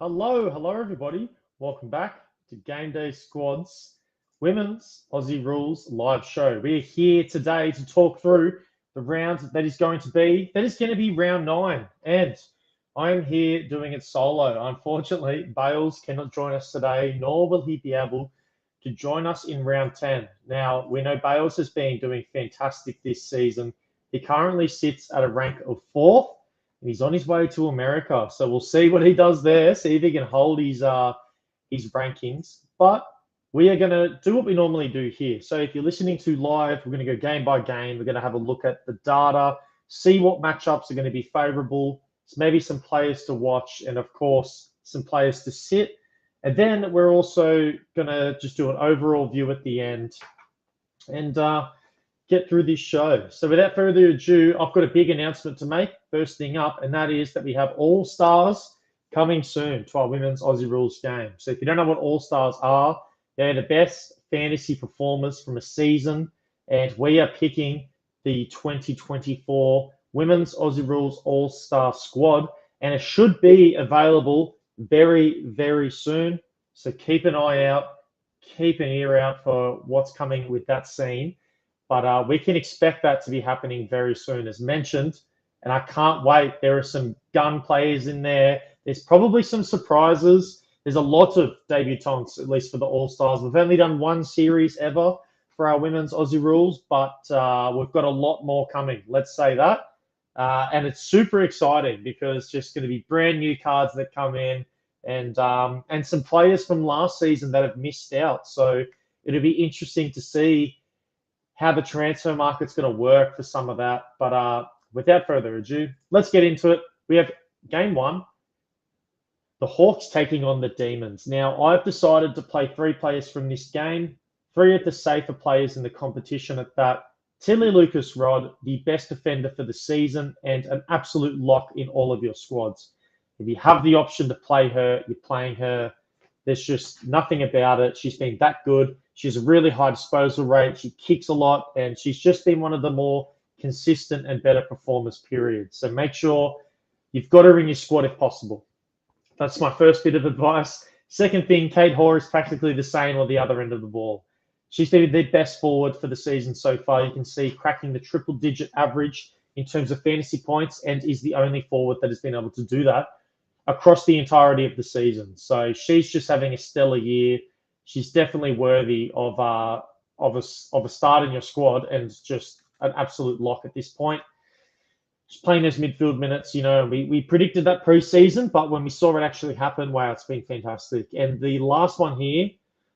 Hello everybody. Welcome back to GameDay Squad's Women's Aussie Rules live show. We're here today to talk through the round that is going to be round 9. And I am here doing it solo. Unfortunately, Bales cannot join us today, nor will he be able to join us in round 10. Now, we know Bales has been doing fantastic this season. He currently sits at a rank of 4th. And he's on his way to America. So we'll see what he does there, see if he can hold his rankings. But we are going to do what we normally do here. So if you're listening to live, we're going to go game by game. We're going to have a look at the data, see what matchups are going to be favorable, maybe some players to watch, and of course, some players to sit. And then we're also going to just do an overall view at the end and get through this show. So without further ado, I've got a big announcement to make first thing up, and that is that we have All-Stars coming soon to our Women's Aussie Rules game. So if you don't know what All-Stars are, they're the best fantasy performers from a season, and we are picking the 2024 Women's Aussie Rules All-Star squad, and it should be available very, very soon. So keep an eye out, keep an ear out for what's coming with that scene. But we can expect that to be happening very soon, as mentioned. And I can't wait. There are some gun players in there. There's probably some surprises. There's a lot of debutants, at least for the All-Stars. We've only done one series ever for our Women's Aussie Rules, but we've got a lot more coming. Let's say that. And it's super exciting because just going to be brand new cards that come in and some players from last season that have missed out. So it'll be interesting to see how the transfer market's going to work for some of that. But without further ado, let's get into it. We have game 1, the Hawks taking on the Demons. Now, I've decided to play 3 players from this game, 3 of the safer players in the competition at that. Tilly Lucas-Rod, the best defender for the season and an absolute lock in all of your squads. If you have the option to play her, you're playing her. There's just nothing about it. She's been that good. She has a really high disposal rate. She kicks a lot, and she's just been one of the more consistent and better performers, period. So make sure you've got her in your squad if possible. That's my first bit of advice. Second thing, Kate Hoare is practically the same on the other end of the ball. She's been the best forward for the season so far. You can see cracking the triple-digit average in terms of fantasy points and is the only forward that has been able to do that across the entirety of the season. So she's just having a stellar year. She's definitely worthy of a start in your squad and just an absolute lock at this point. She's playing those midfield minutes. You know, we predicted that preseason, but when we saw it actually happen, wow, it's been fantastic. And the last one here,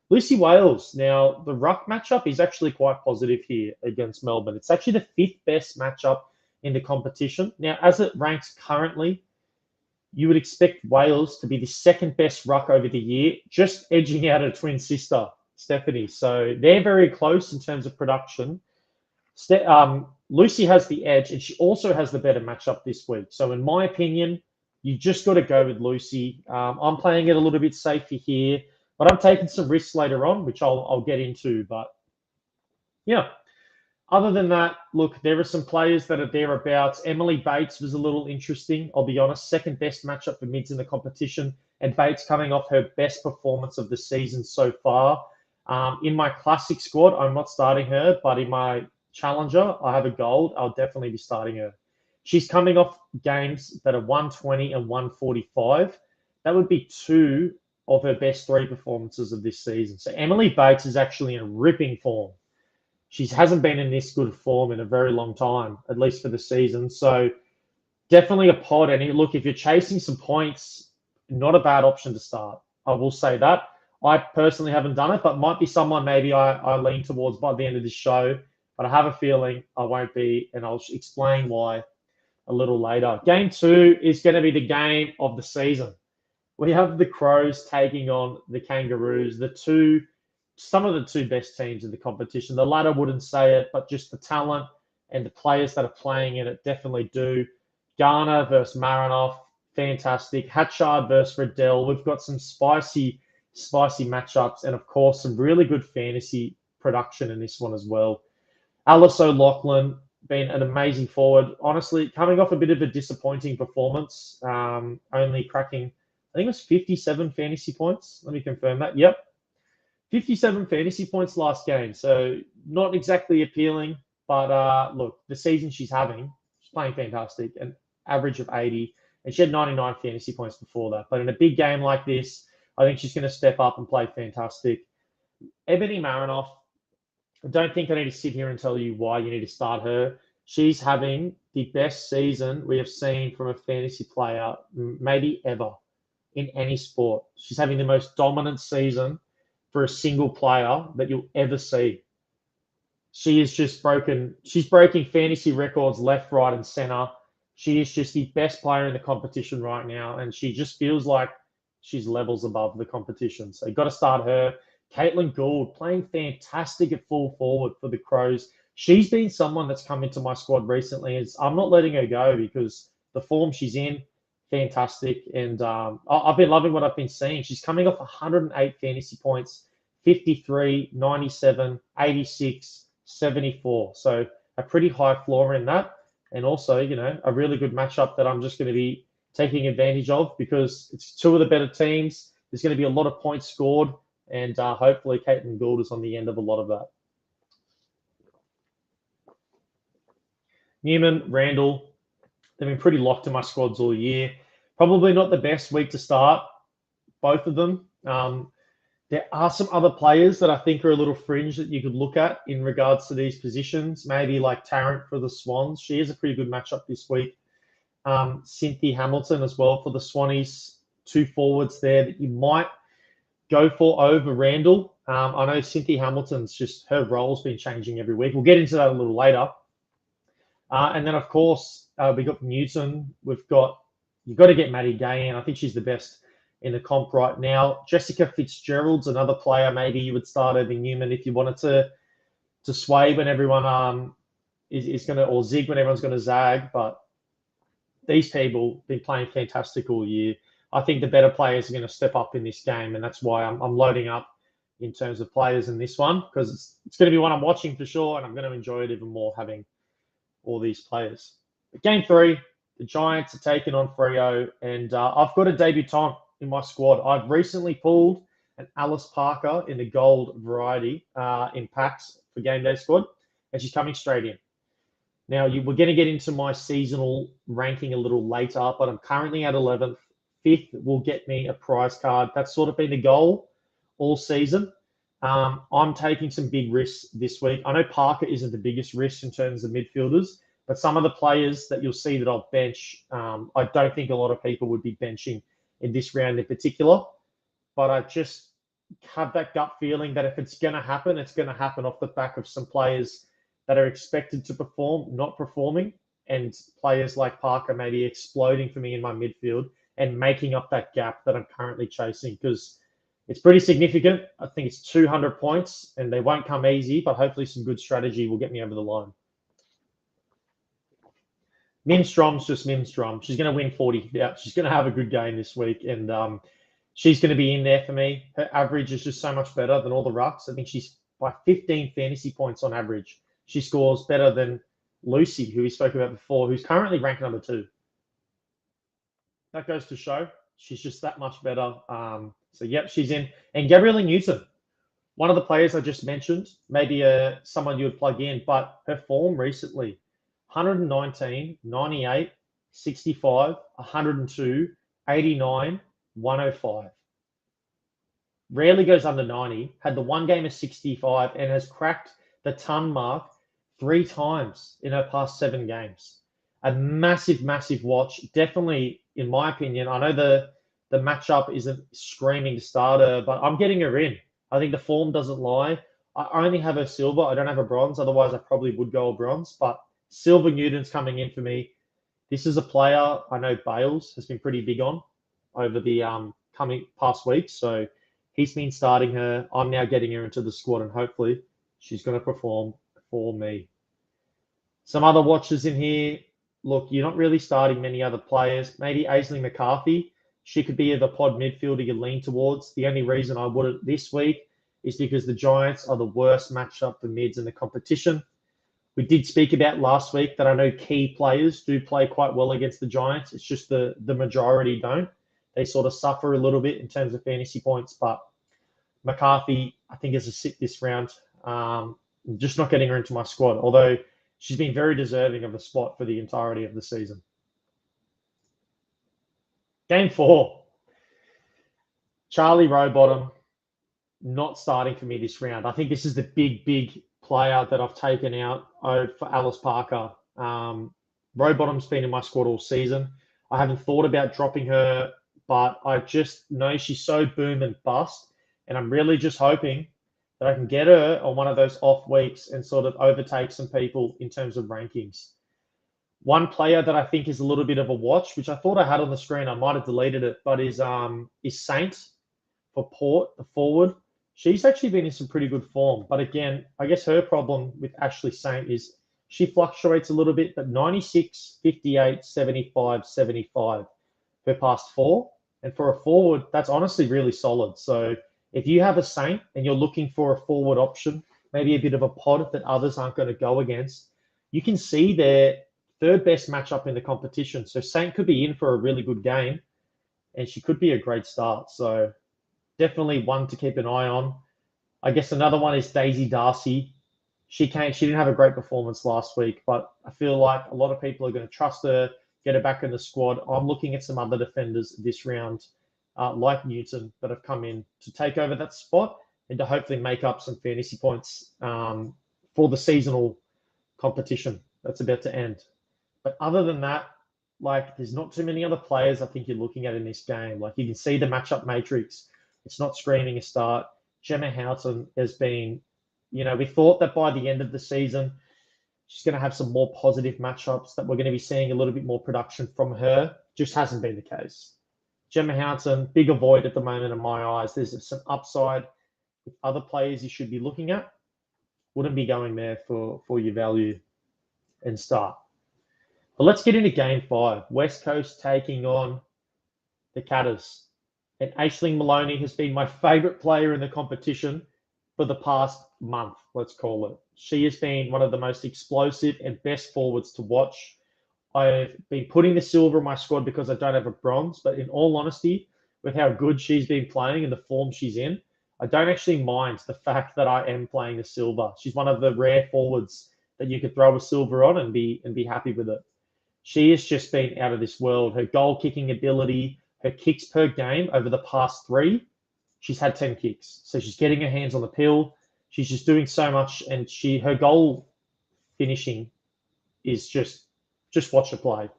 Lucy Wales. Now, the ruck matchup is actually quite positive here against Melbourne. It's actually the 5th best matchup in the competition. Now, as it ranks currently, you would expect Wales to be the 2nd best ruck over the year, just edging out her twin sister, Stephanie. So they're very close in terms of production. Lucy has the edge, and she also has the better matchup this week. So in my opinion, you just got to go with Lucy. I'm playing it a little bit safer here, but I'm taking some risks later on, which I'll get into. But yeah. Other than that, look, there are some players that are thereabouts. Emily Bates was a little interesting, I'll be honest. 2nd best matchup for mids in the competition. And Bates coming off her best performance of the season so far. In my classic squad, I'm not starting her, but in my challenger, I have a gold. I'll definitely be starting her. She's coming off games that are 120 and 145. That would be 2 of her best 3 performances of this season. So Emily Bates is actually in ripping form. She hasn't been in this good form in a very long time, at least for the season. So definitely a pod. And look, if you're chasing some points, not a bad option to start. I will say that. I personally haven't done it, but might be someone maybe I lean towards by the end of this show. But I have a feeling I won't be, and I'll explain why a little later. Game 2 is going to be the game of the season. We have the Crows taking on the Kangaroos, some of the 2 best teams in the competition. The latter wouldn't say it, but just the talent and the players that are playing in it definitely do. Garner versus Marinoff, fantastic. Hatchard versus Riddell. We've got some spicy matchups, and of course, some really good fantasy production in this one as well. Alice O'Loughlin, been an amazing forward. Honestly, coming off a bit of a disappointing performance, only cracking I think it was 57 fantasy points. Let me confirm that. Yep. 57 fantasy points last game. So not exactly appealing, but look, the season she's having, she's playing fantastic, an average of 80, and she had 99 fantasy points before that. But in a big game like this, I think she's going to step up and play fantastic. Ebony Marinoff, I don't think I need to sit here and tell you why you need to start her. She's having the best season we have seen from a fantasy player, maybe ever, in any sport. She's having the most dominant season for a single player that you'll ever see. She is just she's breaking fantasy records left, right, and center. She is just the best player in the competition right now, and she just feels like she's levels above the competition. So you've got to start her. Caitlin Gould playing fantastic at full forward for the Crows. She's been someone that's come into my squad recently. I'm not letting her go because the form she's in, fantastic. And I've been loving what I've been seeing. She's coming off 108 fantasy points, 53, 97, 86, 74. So a pretty high floor in that. And also, a really good matchup that I'm just going to be taking advantage of because it's two of the better teams. There's going to be a lot of points scored. And hopefully Caitlin Gould is on the end of a lot of that. Newman, Randall, they've been pretty locked in my squads all year. Probably not the best week to start, both of them. There are some other players that I think are a little fringe that you could look at in regards to these positions. Maybe like Tarrant for the Swans. She is a pretty good matchup this week. Cynthia Hamilton as well for the Swannies. Two forwards there that you might go for over Randall. I know Cynthia Hamilton's just, her role's been changing every week. We'll get into that a little later. And then, of course, we got Newton. You've got to get Maddie Gay in. I think she's the best in the comp right now. Jessica Fitzgerald's another player maybe you would start over Newman if you wanted to sway when everyone is going to, or zig when everyone's going to zag. But these people have been playing fantastic all year. I think the better players are going to step up in this game, and that's why I'm loading up in terms of players in this one because it's going to be one I'm watching for sure, and I'm going to enjoy it even more having all these players. But game 3, the Giants are taking on Freo, and I've got a debutant in my squad. I've recently pulled an Alice Parker in the gold variety in packs for GameDay Squad, and she's coming straight in. Now, we're going to get into my seasonal ranking a little later, but I'm currently at 11th. 5th will get me a prize card. That's sort of been the goal all season. I'm taking some big risks this week. I know Parker isn't the biggest risk in terms of midfielders, but some of the players that you'll see that I'll bench, I don't think a lot of people would be benching in this round in particular. But I just have that gut feeling that if it's going to happen, it's going to happen off the back of some players that are expected to perform, not performing, and players like Parker maybe exploding for me in my midfield and making up that gap that I'm currently chasing because it's pretty significant. I think it's 200 points, and they won't come easy, but hopefully some good strategy will get me over the line. Minstrom's just Minstrom. She's going to win 40. Yeah, she's going to have a good game this week, and she's going to be in there for me. Her average is just so much better than all the rucks. I think she's by 15 fantasy points on average. She scores better than Lucy, who we spoke about before, who's currently ranked number 2. That goes to show she's just that much better. So, yep, she's in. And Gabrielle Newton, one of the players I just mentioned, maybe someone you would plug in, but her form recently, 119, 98, 65, 102, 89, 105. Rarely goes under 90, had the one game of 65 and has cracked the ton mark 3 times in her past 7 games. A massive, massive watch. Definitely, in my opinion, I know the matchup isn't screaming to start her, but I'm getting her in. I think the form doesn't lie. I only have her silver. I don't have a bronze. Otherwise, I probably would go a bronze. But Silver Newton's coming in for me. This is a player I know Bales has been pretty big on over the coming past weeks. So he's been starting her. I'm now getting her into the squad, and hopefully she's going to perform for me. Some other watches in here. Look, you're not really starting many other players. Maybe Aisley McCarthy. She could be the pod midfielder you lean towards. The only reason I wouldn't this week is because the Giants are the worst matchup for mids in the competition. We did speak about last week that I know key players do play quite well against the Giants. It's just the majority don't. they sort of suffer a little bit in terms of fantasy points. But McCarthy, I think, is a sit this round. I'm just not getting her into my squad, although she's been very deserving of a spot for the entirety of the season. Game 4. Charlie Rowbottom not starting for me this round. I think this is the big player that I've taken out for Alice Parker. Rowbottom's been in my squad all season. I haven't thought about dropping her, but I just know she's so boom and bust, and I'm really just hoping that I can get her on one of those off weeks and sort of overtake some people in terms of rankings. One player that I think is a little bit of a watch, which I thought I had on the screen, I might have deleted it, but is Saint for Port, the forward. She's actually been in some pretty good form. But again, I guess her problem with Ashley Saint is she fluctuates a little bit, but 96, 58, 75, 75 her past 4. And for a forward, that's honestly really solid. So if you have a Saint and you're looking for a forward option, maybe a bit of a pod that others aren't going to go against, you can see their third best matchup in the competition. So Saint could be in for a really good game, and she could be a great start. So definitely one to keep an eye on. I guess another one is Daisy Darcy. She didn't have a great performance last week, but I feel like a lot of people are going to trust her, get her back in the squad. I'm looking at some other defenders this round, like Newton, that have come in to take over that spot and to hopefully make up some fantasy points for the seasonal competition that's about to end. But other than that, like, there's not too many other players I think you're looking at in this game. Like, you can see the matchup matrix. It's not screaming a start. Gemma Houghton has been, we thought that by the end of the season, she's going to have some more positive matchups, that we're going to be seeing a little bit more production from her. Just hasn't been the case. Gemma Houghton, big avoid at the moment in my eyes. There's some upside with other players you should be looking at. Wouldn't be going there for your value and start. But let's get into game 5. West Coast taking on the Catters. And Aisling Maloney has been my favourite player in the competition for the past month, let's call it. She has been one of the most explosive and best forwards to watch. I've been putting the silver in my squad because I don't have a bronze, but in all honesty, with how good she's been playing and the form she's in, I don't actually mind the fact that I am playing the silver. She's one of the rare forwards that you could throw a silver on and be happy with it. She has just been out of this world. Her goal kicking ability, her kicks per game over the past 3, she's had 10 kicks. So she's getting her hands on the pill. She's just doing so much, and her goal finishing is just watch her play.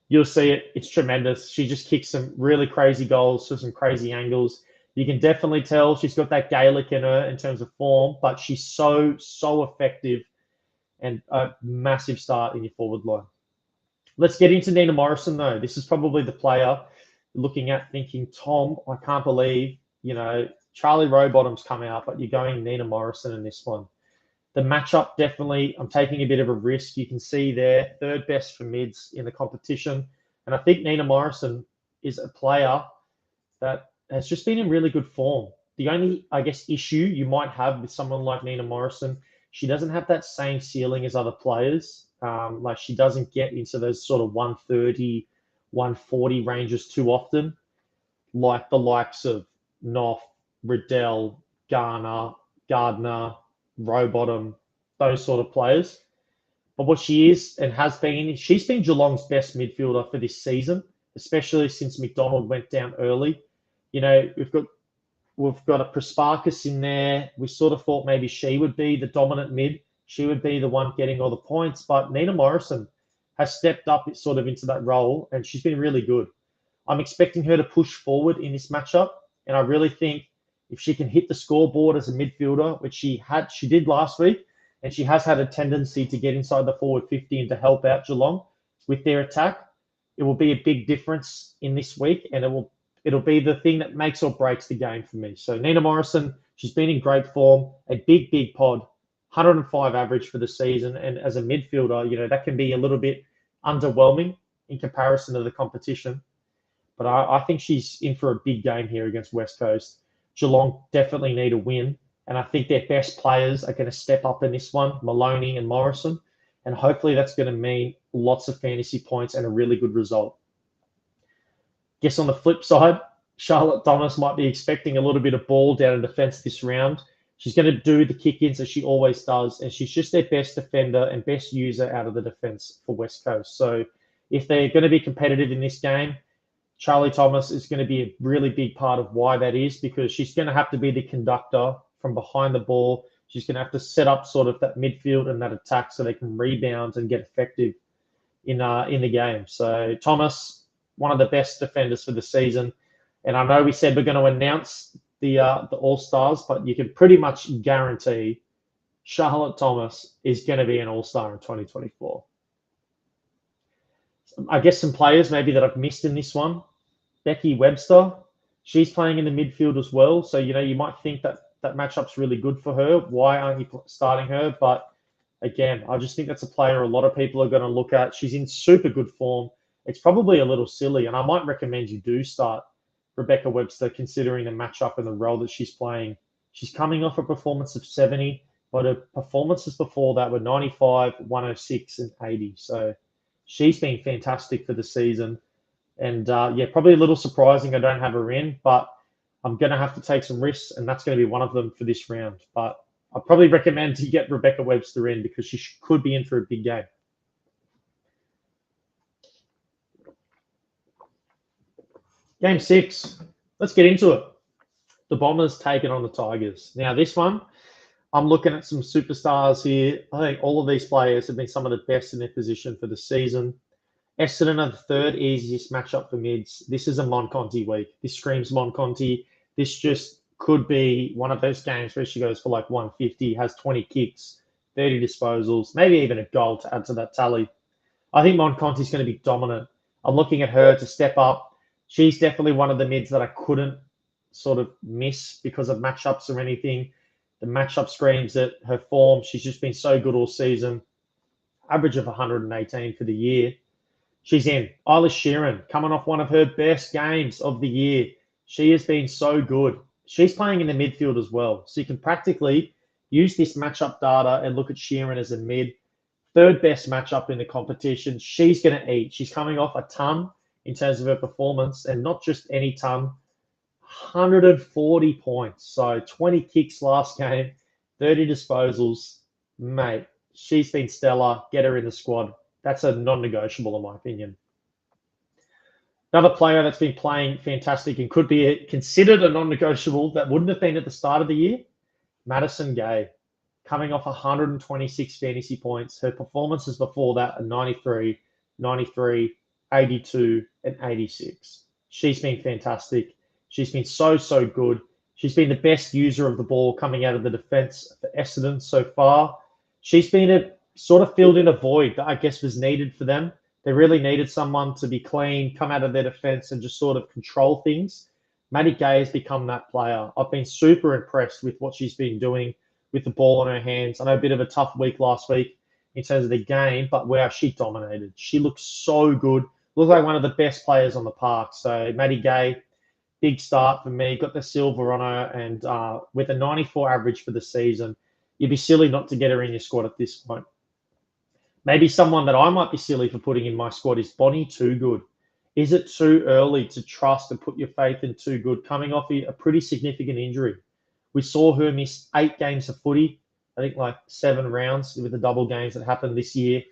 You'll see it. It's tremendous. She just kicks some really crazy goals to some crazy angles. You can definitely tell she's got that Gaelic in her in terms of form, but she's so effective and a massive start in your forward line. Let's get into Nina Morrison, though. This is probably the player looking at thinking, Tom, I can't believe, Charlie Rowbottom's come out, but you're going Nina Morrison in this one. The matchup, definitely, I'm taking a bit of a risk. You can see there, third best for mids in the competition. And I think Nina Morrison is a player that has just been in really good form. The only, I guess, issue you might have with someone like Nina Morrison, she doesn't have that same ceiling as other players. Like, she doesn't get into those sort of 130, 140 ranges too often, like the likes of Knopf, Riddell, Gardner, Rowbottom, those sort of players. But what she is and has been, she's been Geelong's best midfielder for this season, especially since McDonald went down early. We've got a Prasparkas in there. We sort of thought maybe she would be the dominant mid. She would be the one getting all the points. But Nina Morrison has stepped up sort of into that role, and she's been really good. I'm expecting her to push forward in this matchup, and I really think if she can hit the scoreboard as a midfielder, which she did last week, and she has had a tendency to get inside the forward 50 and to help out Geelong with their attack, it will be a big difference in this week, and it'll be the thing that makes or breaks the game for me. So Nina Morrison, she's been in great form, a big pod, 105 average for the season, and as a midfielder, that can be a little bit underwhelming in comparison to the competition. But I think she's in for a big game here against West Coast. Geelong definitely need a win, and I think their best players are going to step up in this one, Maloney and Morrison, and hopefully that's going to mean lots of fantasy points and a really good result. Guess on the flip side, Charlotte Thomas might be expecting a little bit of ball down in defence this round. She's going to do the kick-ins as she always does, and she's just their best defender and best user out of the defence for West Coast. So if they're going to be competitive in this game, Charlie Thomas is going to be a really big part of why that is, because she's going to have to be the conductor from behind the ball. She's going to have to set up sort of that midfield and that attack so they can rebound and get effective in the game. So Thomas, one of the best defenders for the season. And I know we said we're going to announce the All-Stars, but you can pretty much guarantee Charlotte Thomas is going to be an All-Star in 2024. I guess some players maybe that I've missed in this one. Becky Webster, she's playing in the midfield as well. So, you might think that matchup's really good for her. Why aren't you starting her? But again, I just think that's a player a lot of people are going to look at. She's in super good form. It's probably a little silly, and I might recommend you do start Rebecca Webster, considering the matchup and the role that she's playing. She's coming off a performance of 70, but her performances before that were 95, 106, and 80. So she's been fantastic for the season. And probably a little surprising I don't have her in, but I'm going to have to take some risks, and that's going to be one of them for this round. But I'd probably recommend you get Rebecca Webster in because she could be in for a big game. Game 6. Let's get into it. The Bombers taking on the Tigers. Now, this one, I'm looking at some superstars here. I think all of these players have been some of the best in their position for the season. Essendon are the third easiest matchup for mids. This is a Monconti week. This screams Monconti. This just could be one of those games where she goes for like 150, has 20 kicks, 30 disposals, maybe even a goal to add to that tally. I think Monconti's going to be dominant. I'm looking at her to step up. She's definitely one of the mids that I couldn't sort of miss because of matchups or anything. The matchup screams at her form. She's just been so good all season. Average of 118 for the year. She's in. Eilish Sheeran, coming off one of her best games of the year. She has been so good. She's playing in the midfield as well. So you can practically use this matchup data and look at Sheeran as a mid. Third best matchup in the competition. She's going to eat. She's coming off a ton in terms of her performance, and not just any ton, 140 points. So 20 kicks last game, 30 disposals. Mate, she's been stellar. Get her in the squad. That's a non-negotiable in my opinion. Another player that's been playing fantastic and could be considered a non-negotiable that wouldn't have been at the start of the year, Madison Gay, coming off 126 fantasy points. Her performances before that are 93, 93, 82, and 86. She's been fantastic. She's been so good. She's been the best user of the ball coming out of the defense for Essendon so far. She's been sort of filled in a void that I guess was needed for them. They really needed someone to be clean, come out of their defense and just sort of control things. Maddie Gay has become that player. I've been super impressed with what she's been doing with the ball in her hands. I know a bit of a tough week last week in terms of the game, but wow, she dominated. She looked so good. Looked like one of the best players on the park. So Maddie Gay, big start for me. Got the silver on her, and with a 94 average for the season, you'd be silly not to get her in your squad at this point. Maybe someone that I might be silly for putting in my squad is Bonnie Too Good. Is it too early to trust and put your faith in Too Good, coming off a pretty significant injury? We saw her miss 8 games of footy, I think like 7 rounds with the double games that happened this year.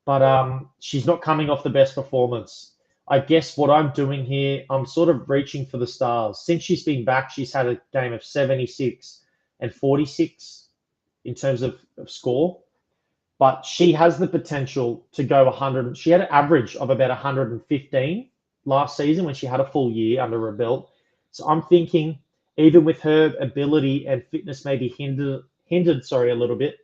But she's not coming off the best performance. I guess what I'm doing here, I'm sort of reaching for the stars. Since she's been back, she's had a game of 76 and 46 in terms of score. But she has the potential to go 100. She had an average of about 115 last season when she had a full year under her belt. So I'm thinking, even with her ability and fitness maybe hindered a little bit,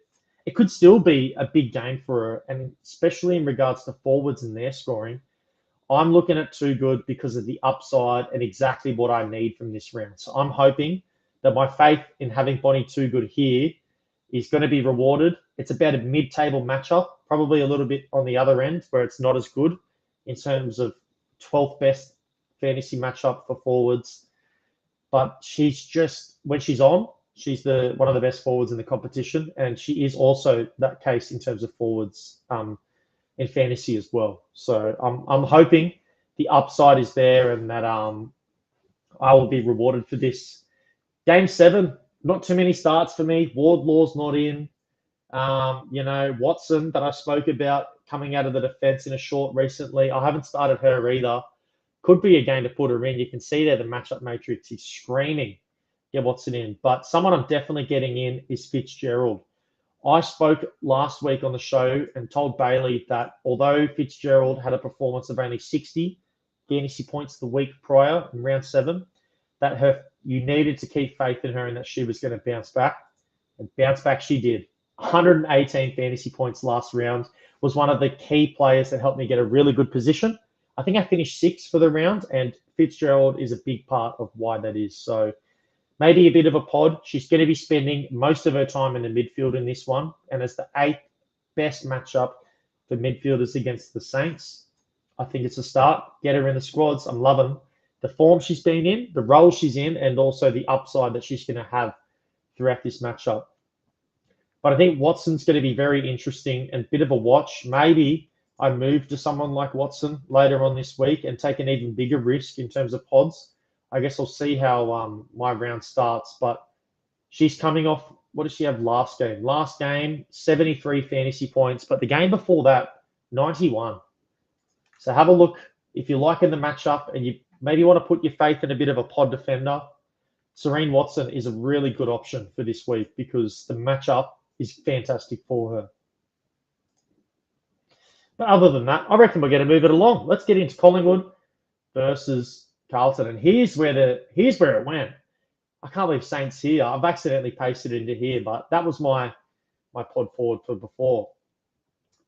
it could still be a big game for her, and especially in regards to forwards and their scoring. I'm looking at Too Good because of the upside and exactly what I need from this round. So I'm hoping that my faith in having Bonnie Too Good here is going to be rewarded. It's about a mid-table matchup, probably a little bit on the other end where it's not as good in terms of 12th best fantasy matchup for forwards. But she's just, when she's on, she's one of the best forwards in the competition, and she is also that case in terms of forwards in fantasy as well. So I'm hoping the upside is there, and that I will be rewarded for this. Game 7, not too many starts for me. Wardlaw's not in. Watson that I spoke about coming out of the defense in a short recently. I haven't started her either. Could be a game to put her in. You can see there the matchup matrix. He's screaming, get Watson in. But someone I'm definitely getting in is Fitzgerald. I spoke last week on the show and told Bailey that although Fitzgerald had a performance of only 60 fantasy points the week prior in round 7, that you needed to keep faith in her and that she was going to bounce back. And bounce back she did. 118 fantasy points last round, was one of the key players that helped me get a really good position. I think I finished 6th for the round, and Fitzgerald is a big part of why that is. So maybe a bit of a pod. She's going to be spending most of her time in the midfield in this one, and as the 8th best matchup for midfielders against the Saints, I think it's a start. Get her in the squads. I'm loving the form she's been in, the role she's in, and also the upside that she's going to have throughout this matchup. But I think Watson's going to be very interesting and a bit of a watch. Maybe I move to someone like Watson later on this week and take an even bigger risk in terms of pods. I guess I'll see how my round starts. But she's coming off, what did she have last game? Last game, 73 fantasy points. But the game before that, 91. So have a look. If you're liking the matchup and you maybe want to put your faith in a bit of a pod defender, Serene Watson is a really good option for this week because the matchup is fantastic for her. But other than that, I reckon we're going to move it along. Let's get into Collingwood versus Carlton. And here's where it went. I can't believe Saints here. I've accidentally pasted it into here, but that was my pod forward for before.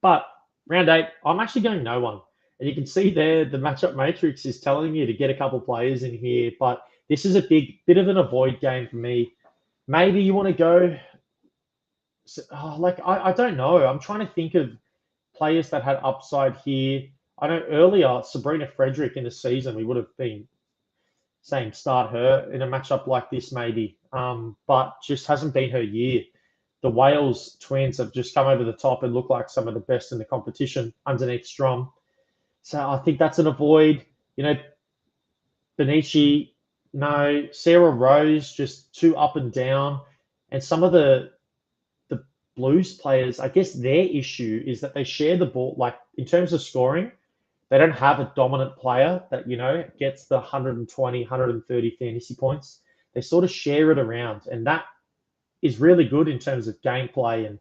But round 8, I'm actually going no one. And you can see there the matchup matrix is telling you to get a couple players in here. But this is a bit of an avoid game for me. Maybe you want to go... I don't know. I'm trying to think of players that had upside here. I know earlier, Sabrina Frederick in the season, we would have been saying start her in a matchup like this maybe, but just hasn't been her year. The Wales twins have just come over the top and look like some of the best in the competition underneath Strom. So I think that's an avoid. Benici, no. Sarah Rose, just too up and down. And some of the Blues players, I guess their issue is that they share the ball. Like in terms of scoring, they don't have a dominant player that, gets the 120, 130 fantasy points. They sort of share it around. And that is really good in terms of gameplay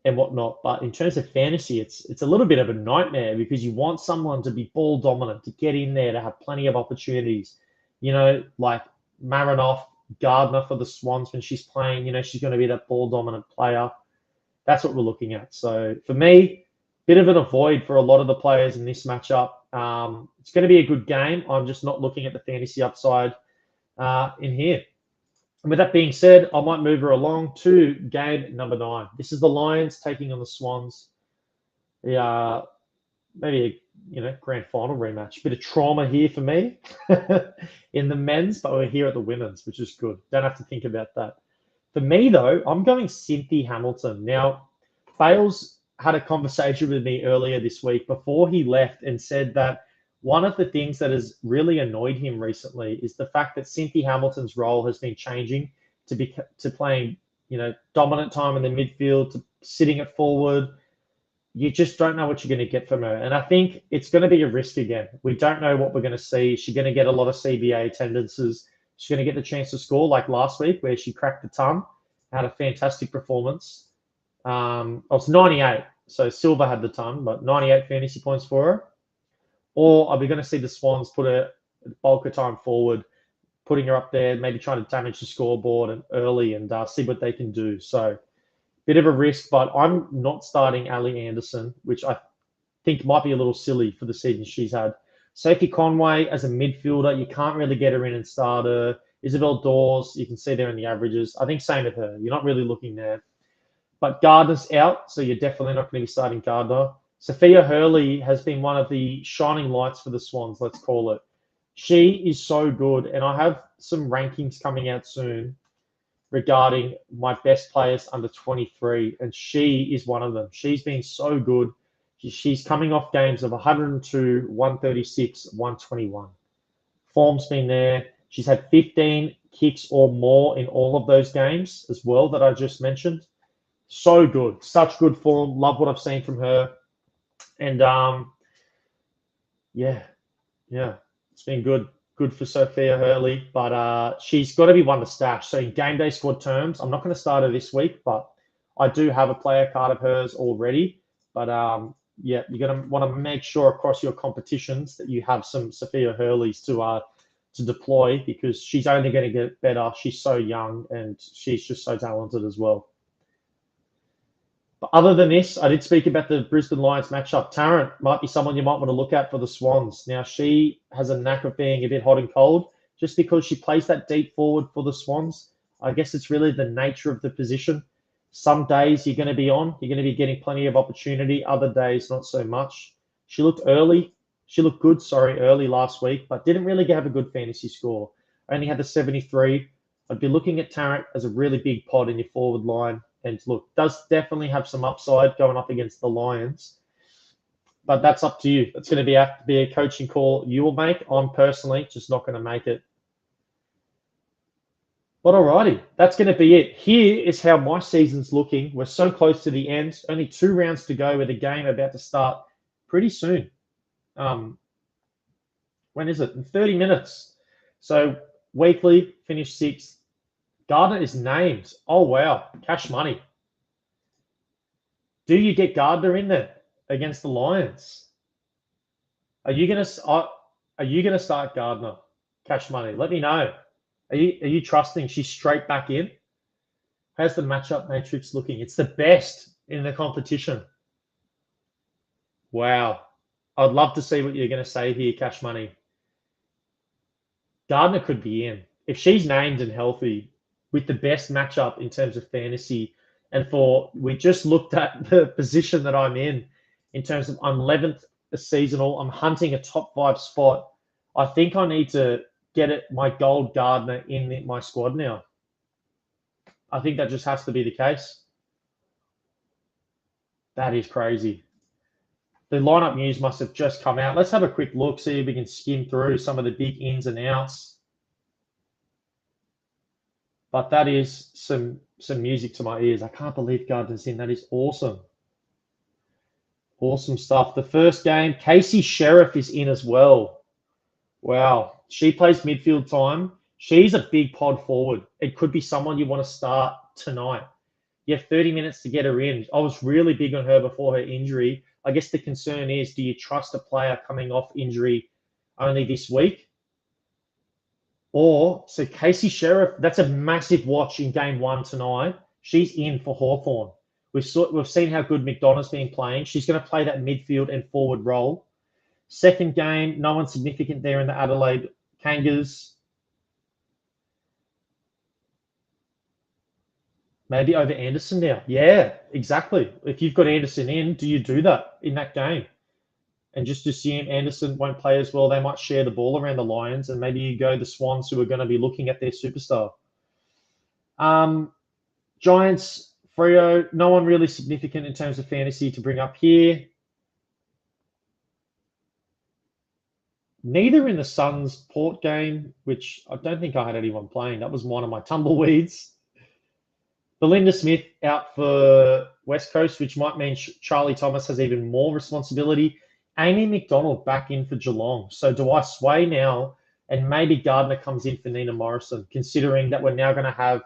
and whatnot. But in terms of fantasy, it's a little bit of a nightmare because you want someone to be ball dominant, to get in there, to have plenty of opportunities. Like Marinoff, Gardner for the Swans when she's playing, she's going to be that ball dominant player. That's what we're looking at. So for me, bit of an avoid for a lot of the players in this matchup. It's going to be a good game. I'm just not looking at the fantasy upside in here. And with that being said, I might move her along to game number 9. This is the Lions taking on the Swans. Maybe a grand final rematch. Bit of trauma here for me in the men's, but we're here at the women's, which is good. Don't have to think about that. For me, though, I'm going Cynthia Hamilton. Now, Bales had a conversation with me earlier this week before he left and said that one of the things that has really annoyed him recently is the fact that Cynthia Hamilton's role has been changing to playing, dominant time in the midfield, to sitting at forward. You just don't know what you're going to get from her. And I think it's going to be a risk again. We don't know what we're going to see. She's going to get a lot of CBA attendances. She's going to get the chance to score like last week where she cracked the ton, had a fantastic performance. It's 98. So Silver had the ton, but 98 fantasy points for her. Or are we going to see the Swans put a bulk of time forward, putting her up there, maybe trying to damage the scoreboard and early and see what they can do. So bit of a risk, but I'm not starting Ali Anderson, which I think might be a little silly for the season she's had. Sophie Conway as a midfielder, you can't really get her in and start her. Isabel Dawes, you can see there in the averages. I think same with her. You're not really looking there. But Gardner's out, so you're definitely not going to be starting Gardner. Sophia Hurley has been one of the shining lights for the Swans, let's call it. She is so good, and I have some rankings coming out soon regarding my best players under 23, and she is one of them. She's been so good. She's coming off games of 102, 136, 121. Form's been there. She's had 15 kicks or more in all of those games as well that I just mentioned. So good. Such good form. Love what I've seen from her. And yeah. It's been good for Sophia Hurley, but she's got to be one to stash. So in game day squad terms, I'm not going to start her this week, but I do have a player card of hers already. But yeah, you're going to want to make sure across your competitions that you have some Sophia Hurleys to deploy, because she's only going to get better. She's so young and she's just so talented as well. But other than this, I did speak about the Brisbane Lions matchup. Tarrant might be someone you might want to look at for the Swans. Now, she has a knack of being a bit hot and cold just because she plays that deep forward for the Swans. I guess it's really the nature of the position. Some days you're going to be on, you're going to be getting plenty of opportunity. Other days, not so much. She looked good, early last week, but didn't really have a good fantasy score. Only had the 73. I'd be looking at Tarrant as a really big pod in your forward line. And look, does definitely have some upside going up against the Lions. But that's up to you. It's going to have to be a coaching call you will make. I'm personally just not going to make it. But alrighty, that's going to be it. Here is how my season's looking. We're so close to the end. Only 2 rounds to go with the game about to start pretty soon. When is it? In 30 minutes. So weekly, finished 6th. Gardner is named. Oh, wow. Cash money. Do you get Gardner in there against the Lions? Are you going to start Gardner? Cash money. Let me know. Are you trusting she's straight back in? How's the matchup matrix looking? It's the best in the competition. Wow. I'd love to see what you're going to say here, Cash money. Gardner could be in. If she's named and healthy, with the best matchup in terms of fantasy. And we just looked at the position that I'm in terms of I'm 11th seasonal. I'm hunting a top 5 spot. I think I need to get my gold Gardner in my squad now. I think that just has to be the case. That is crazy. The lineup news must have just come out. Let's have a quick look, see if we can skim through some of the big ins and outs. But that is some music to my ears. I can't believe Gardner's in. That is awesome. Awesome stuff. The first game, Casey Sheriff is in as well. Wow. She plays midfield time. She's a big pod forward. It could be someone you want to start tonight. You have 30 minutes to get her in. I was really big on her before her injury. I guess the concern is, do you trust a player coming off injury only this week? So Casey Sheriff, that's a massive watch in game 1 tonight. She's in for Hawthorn. We've seen how good McDonough's been playing. She's going to play that midfield and forward role. Second game, no one significant there in the Adelaide Kangas. Maybe over Anderson now. Yeah, exactly. If you've got Anderson in, do you do that in that game? And just assume Anderson won't play as well. They might share the ball around the Lions, and maybe you go the Swans, who are going to be looking at their superstar. Giants, Freo, no one really significant in terms of fantasy to bring up here. Neither in the Suns Port game, which I don't think I had anyone playing. That was one of my tumbleweeds. Belinda Smith out for West Coast, which might mean Charlie Thomas has even more responsibility. Amy McDonald back in for Geelong. So do I sway now and maybe Gardner comes in for Nina Morrison, considering that we're now going to have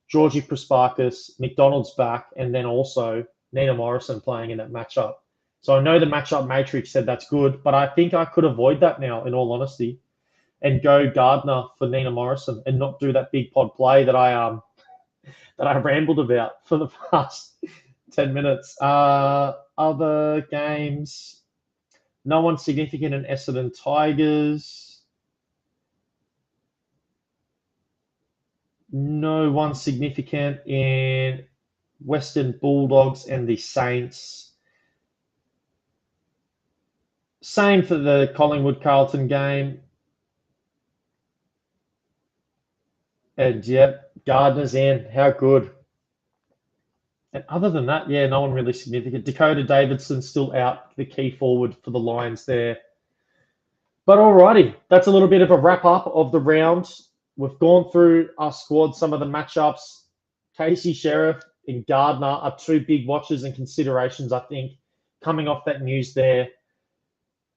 Georgie Prasparkas, McDonald's back, and then also Nina Morrison playing in that matchup. So I know the matchup matrix said that's good, but I think I could avoid that now, in all honesty, and go Gardner for Nina Morrison and not do that big pod play that I rambled about for the past 10 minutes. Other games... No one significant in Essendon Tigers. No one significant in Western Bulldogs and the Saints. Same for the Collingwood-Carlton game. And, yep, Gardner's in. How good. And other than that, yeah, no one really significant. Dakota Davidson still out, the key forward for the Lions there. But alrighty, that's a little bit of a wrap-up of the round. We've gone through our squad, some of the matchups. Casey, Sheriff, and Gardner are two big watches and considerations, I think, coming off that news there.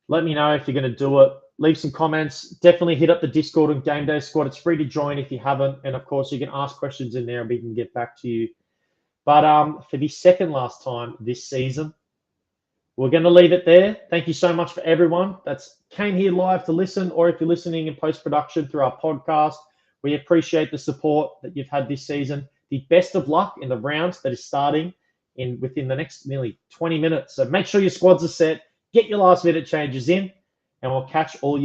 Let me know if you're going to do it. Leave some comments. Definitely hit up the Discord and GameDay Squad. It's free to join if you haven't. And, of course, you can ask questions in there and we can get back to you. But for the second last time this season, we're going to leave it there. Thank you so much for everyone that's came here live to listen, or if you're listening in post-production through our podcast. We appreciate the support that you've had this season. The best of luck in the round that is starting within the next nearly 20 minutes. So make sure your squads are set. Get your last minute changes in, and we'll catch all your